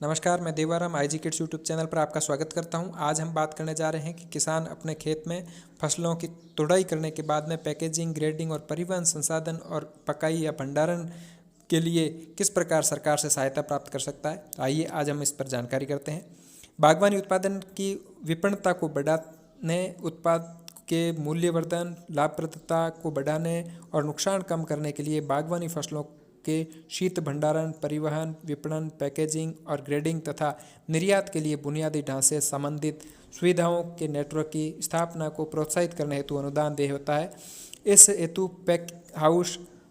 नमस्कार, मैं Devaram IG kids YouTube channel पर आपका स्वागत करता हूं। आज हम बात करने जा रहे हैं कि किसान अपने खेत में फसलों की तुड़ाई करने के बाद में पैकेजिंग, ग्रेडिंग और परिवहन संसाधन और पकाई या भंडारण के लिए किस प्रकार सरकार से सहायता प्राप्त कर सकता है। आइए आज हम इस पर जानकारी करते हैं। बागवानी उत्पादन की विपणनता को बढ़ाने, उत्पाद के मूल्यवर्धन, लाभप्रदता को बढ़ाने और नुकसान कम करने के लिए बागवानी फसलों के शीत भंडारण, परिवहन, विपणन, पैकेजिंग और ग्रेडिंग तथा निर्यात के लिए बुनियादी ढांचे संबंधित सुविधाओं के नेटवर्क की स्थापना को प्रोत्साहित करने हेतु अनुदान देय होता है। इस हेतु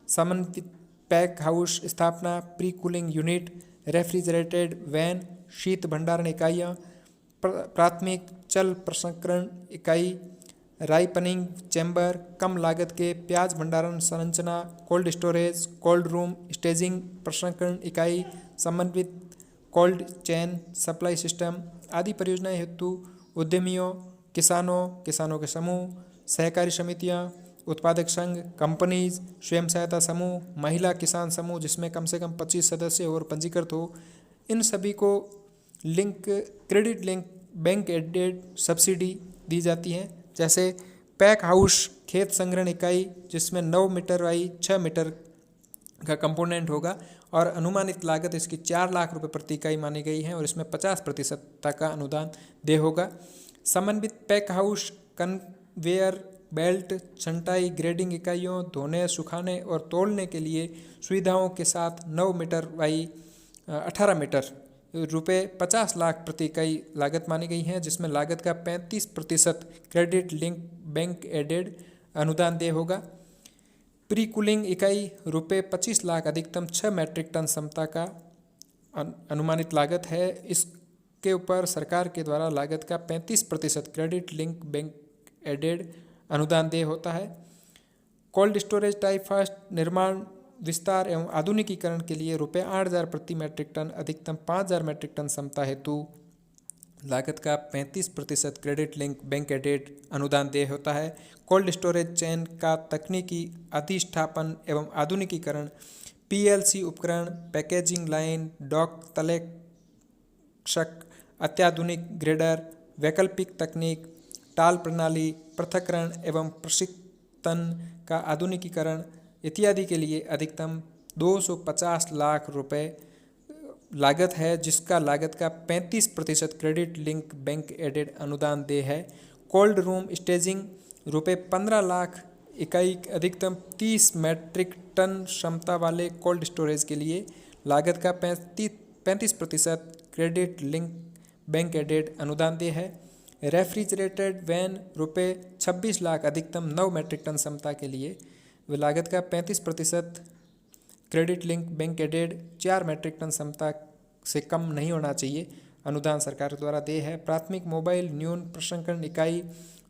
समन्वित पैक हाउस स्थापना, pre cooling unit, refrigerated van, शीत भंडारण इकाइयाँ, प्राथमिक जल प्रसंस्करण इकाई, राइपनिंग चैम्बर, कम लागत के प्याज भंडारण संरचना, cold storage, cold room, staging प्रसंस्करण इकाई, समन्वित कोल्ड चेन सप्लाई सिस्टम आदि परियोजनाएं हेतु उद्यमियों, किसानों के समूह, सहकारी समितियां, उत्पादक संघ, कंपनीज, स्वयं सहायता समूह, महिला किसान समूह जिसमें कम से कम 25 सदस्य और पंजीकृत हो, इन सभी को credit link bank aided subsidy दी जाती है। जैसे पैक हाउस खेत संग्रहण इकाई जिसमें 9 मीटर बाई 6 मीटर का कंपोनेंट होगा और अनुमानित लागत इसकी 4 लाख रुपए प्रति इकाई मानी गई है और इसमें 50% तक का अनुदान दे होगा। समन्वित पैक हाउस कन्वेयर बेल्ट, छंटाई, ग्रेडिंग इकाइयों, धोने, सुखाने और तोलने के लिए सुविधाओं के साथ 9 मीटर बाई 18 मीटर रुपये 50 लाख प्रति इकाई लागत मानी गई है, जिसमें लागत का 35% क्रेडिट लिंक बैंक एडेड अनुदान दे होगा। प्री कूलिंग इकाई रुपये 25 लाख अधिकतम 6 मैट्रिक टन क्षमता का अनुमानित लागत है। इसके ऊपर सरकार के द्वारा लागत का 35% क्रेडिट लिंक बैंक एडेड अनुदान दे होता है। कोल्ड स्टोरेज टाइप फर्स्ट निर्माण, विस्तार एवं आधुनिकीकरण के लिए रुपये 8,000 प्रति मैट्रिक टन अधिकतम 5,000 मैट्रिक टन क्षमता हेतु लागत का 35% क्रेडिट लिंक बैंक एडेड अनुदान दे होता है। कोल्ड स्टोरेज चेन का तकनीकी अधिष्ठापन एवं आधुनिकीकरण, पीएलसी उपकरण, पैकेजिंग लाइन, डॉक तलेक्षक, अत्याधुनिक ग्रेडर, वैकल्पिक तकनीक, टाल प्रणाली, पृथक्करण एवं प्रशिक्षण का आधुनिकीकरण इत्यादि के लिए अधिकतम 250 लाख रुपए लागत है, जिसका लागत का 35% क्रेडिट लिंक बैंक एडेड अनुदान दे है। कोल्ड रूम स्टेजिंग रुपये 15 लाख इकाई अधिकतम 30 मैट्रिक टन क्षमता वाले कोल्ड स्टोरेज के लिए लागत का 35% क्रेडिट लिंक बैंक एडेड अनुदान दे है। रेफ्रिजरेटेड वैन रुपये 26 लाख अधिकतम 9 मैट्रिक टन क्षमता के लिए लागत का 35% credit link bank added 4 metric ton क्षमता से कम नहीं होना चाहिए अनुदान सरकार द्वारा दे है। प्राथमिक मोबाइल न्यून प्रसंस्करण इकाई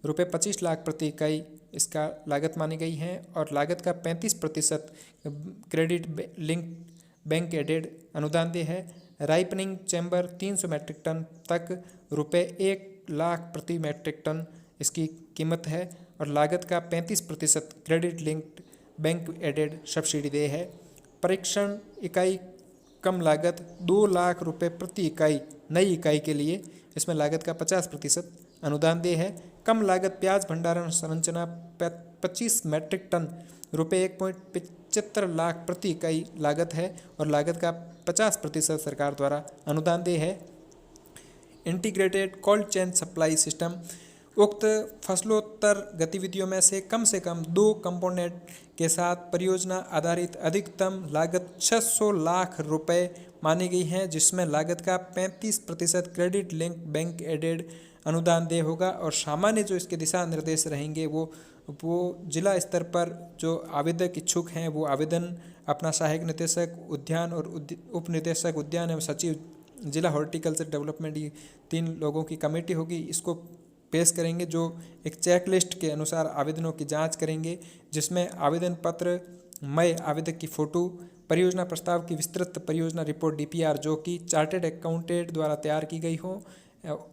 रुपये 25 लाख प्रति इकाई इसका लागत मानी गई है और लागत का 35% क्रेडिट लिंक बैंक एडेड अनुदान दे है। राइपनिंग चैम्बर 300 मैट्रिक टन तक रुपये 1 लाख प्रति मैट्रिक टन इसकी कीमत है और लागत का 35% credit linked bank aided subsidy दे है। परीक्षण इकाई कम लागत 2 लाख रुपए प्रति इकाई नई इकाई के लिए, इसमें लागत का 50% अनुदान दे है। कम लागत प्याज भंडारण संरचना 25 मैट्रिक टन रुपये 1.75 लाख प्रति इकाई लागत है और लागत का 50% सरकार द्वारा अनुदान दे है। Integrated cold chain supply system उक्त फसलोत्तर गतिविधियों में से कम 2 कंपोनेंट के साथ परियोजना आधारित अधिकतम लागत 600 लाख रुपए मानी गई है, जिसमें लागत का 35% क्रेडिट लिंक बैंक एडेड अनुदान दे होगा और सामान्य जो इसके दिशा निर्देश रहेंगे वो जिला स्तर पर जो आवेदक इच्छुक हैं वो आवेदन अपना सहायक निदेशक उद्यान और उप निदेशक उद्यान एवं सचिव जिला हॉर्टिकल्चर डेवलपमेंट, ये 3 लोगों की कमेटी होगी, इसको पेश करेंगे जो एक चेकलिस्ट के अनुसार आवेदनों की जांच करेंगे, जिसमें आवेदन पत्र, मय आवेदक की फ़ोटो, परियोजना प्रस्ताव की विस्तृत परियोजना रिपोर्ट डीपीआर जो कि चार्टेड अकाउंटेंट द्वारा तैयार की गई हो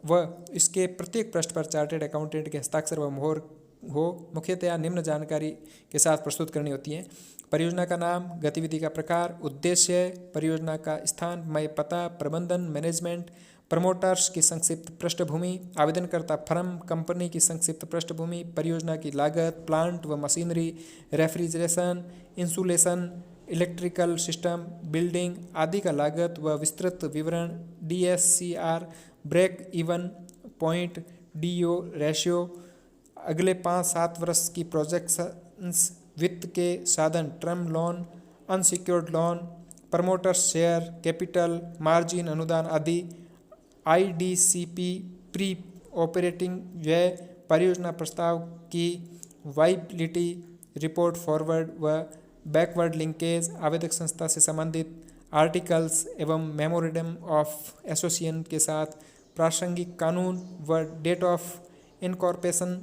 व इसके प्रत्येक पृष्ठ पर चार्टेड अकाउंटेंट के हस्ताक्षर व मोहर हो, मुख्यतया निम्न जानकारी के साथ प्रस्तुत करनी होती है। परियोजना का नाम, गतिविधि का प्रकार, उद्देश्य, परियोजना का स्थान, मय पता, प्रबंधन, मैनेजमेंट, प्रमोटर्स की संक्षिप्त पृष्ठभूमि, आवेदनकर्ता फर्म, कंपनी की संक्षिप्त पृष्ठभूमि, परियोजना की लागत, प्लांट व machinery, refrigeration, insulation, electrical system, building आदि का लागत व विस्तृत विवरण, DSCR, break even point, DO ratio, अगले 5-7 वर्ष की प्रोजेक्शंस, वित्त के साधन, term loan, unsecured loan, promoters share capital, margin, अनुदान आदि, IDCP प्री ऑपरेटिंग व्यय, परियोजना प्रस्ताव की वाइबिलिटी रिपोर्ट, फॉरवर्ड व बैकवर्ड लिंकेज, आवेदक संस्था से संबंधित आर्टिकल्स एवं मेमोरेंडम ऑफ एसोसिएशन के साथ प्रासंगिक कानून व date of incorporation,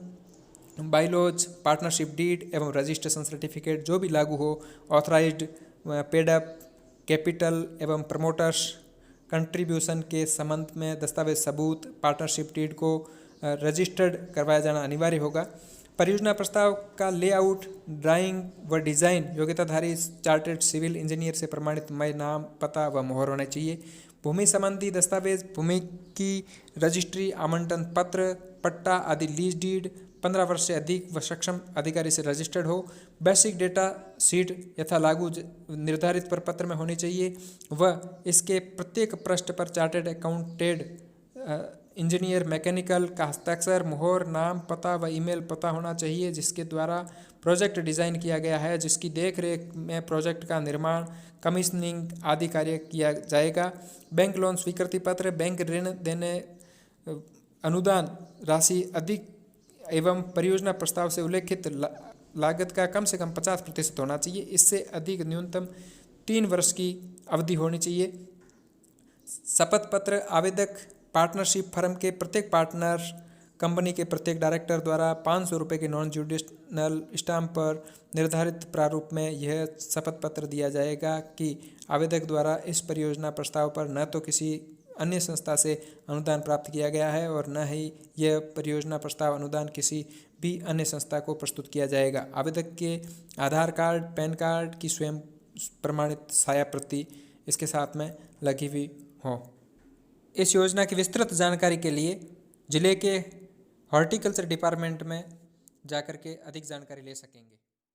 bylaws, partnership deed एवं रजिस्ट्रेशन सर्टिफिकेट जो भी लागू हो, ऑथराइज्ड पेड अप कैपिटल एवं प्रमोटर्स कंट्रीब्यूशन के संबंध में दस्तावेज सबूत, पार्टनरशिप डीड को रजिस्टर्ड करवाया जाना अनिवार्य होगा। परियोजना प्रस्ताव का लेआउट, ड्राइंग व डिज़ाइन योग्यताधारी चार्टर्ड सिविल इंजीनियर से प्रमाणित मय नाम, पता व मोहर होना चाहिए। भूमि संबंधी दस्तावेज, भूमि की रजिस्ट्री, आवंटन पत्र, पट्टा आदि, लीज डीड 15 वर्ष से अधिक व सक्षम अधिकारी से रजिस्टर्ड हो। बेसिक डेटा शीट यथा लागू निर्धारित प्रपत्र में होनी चाहिए व इसके प्रत्येक पृष्ठ पर चार्टर्ड अकाउंटेड इंजीनियर मैकेनिकल का हस्ताक्षर, मोहर, नाम, पता व ईमेल पता होना चाहिए जिसके द्वारा प्रोजेक्ट डिज़ाइन किया गया है, जिसकी देखरेख में प्रोजेक्ट का निर्माण, कमीशनिंग आदि कार्य किया जाएगा। बैंक लोन स्वीकृति पत्र, बैंक ऋण देने अनुदान राशि अधिक एवं परियोजना प्रस्ताव से उल्लेखित लागत का कम से कम 50% होना चाहिए। इससे अधिक न्यूनतम 3 वर्ष की अवधि होनी चाहिए। शपथ पत्र, आवेदक पार्टनरशिप फर्म के प्रत्येक पार्टनर, कंपनी के प्रत्येक डायरेक्टर द्वारा 500 रुपये के नॉन जुडिशनल स्टाम्प पर निर्धारित प्रारूप में यह शपथ पत्र दिया जाएगा कि आवेदक द्वारा इस परियोजना प्रस्ताव पर न तो किसी अन्य संस्था से अनुदान प्राप्त किया गया है और न ही यह परियोजना प्रस्ताव अनुदान किसी भी अन्य संस्था को प्रस्तुत किया जाएगा। आवेदक के आधार कार्ड, पैन कार्ड की स्वयं प्रमाणित छाया प्रति इसके साथ में लगी हुई हो। इस योजना की विस्तृत जानकारी के लिए जिले के हॉर्टिकल्चर डिपार्टमेंट में जाकर के अधिक जानकारी ले सकेंगे।